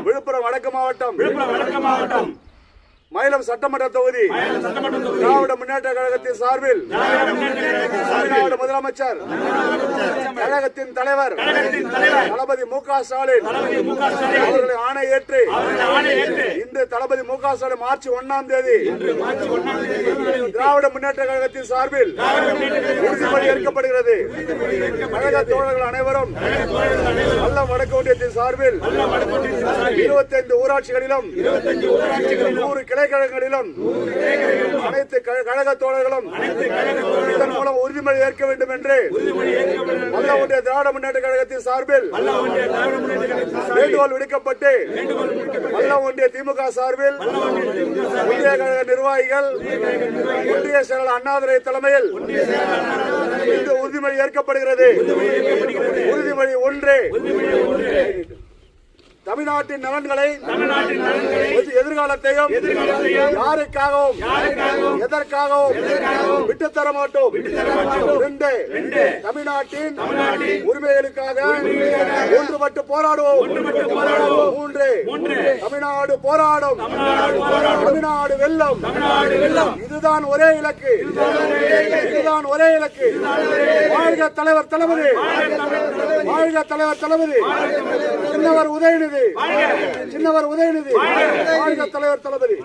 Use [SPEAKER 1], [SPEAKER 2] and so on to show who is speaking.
[SPEAKER 1] விழுப்புரம் வடக்கு மாவட்டம் மயிலம் சட்டமன்ற தொகுதி திராவிட முன்னேற்ற கழகத்தின் சார்பில் தமிழ்நாடு முதலமைச்சர் கழகத்தின் தலைவர் தளபதி மு.க. ஸ்டாலின் அவர்களை ஆணை ஏற்று இன்று தளபதி மு.க. ஸ்டாலின் மார்ச் 1ஆம் தேதி திராவிட முன்னேற்ற கழகத்தின் சார்பில் உறுதிமொழி ஏற்கப்படுகிறது. கழக தோழர்கள் அனைவரும் வல்லம் வடக்கு ஒன்றியத்தின் சார்பில் 25 ஊராட்சிகளிலும் 100 கிளைக்கழகங்களிலும் அனைத்து கழக தோழர்களும் இதன் மூலம் உறுதிமொழி ஏற்க வேண்டும் என்று வல்லம் ஒன்றிய திராவிட முன்னேற்ற கழகத்தின் சார்பில் வேண்டுகோள் விடுக்கப்பட்டு வல்லம் ஒன்றிய திமுக சார்பில் ஒன்றிய கழக நிர்வாகிகள் ஒன்றிய செயலாளர் அண்ணாதுரை தலைமையில் இந்த உறுதிமொழி ஏற்கப்படுகிறது. உறுதிமொழி 1, தமிழ்நாட்டின் நலன்களை எதிர்காலத்தையும் யாருக்காகவும் எதற்காகவும் விட்டுத்தர மாட்டோம். 2, தமிழ்நாட்டின் உரிமைகளுக்காக ஒன்றுபட்டு போராடுவோம். 3, தமிழ்நாடு போராடும், தமிழ்நாடு வெல்லும். இதுதான் ஒரே இலக்கு. வாழ்க தலைவர் தளபதி, வாழ்க தலைவர் தளபதி. சின்னவர் உதயநிதி, வாழ்க தலைவர் தளபதி.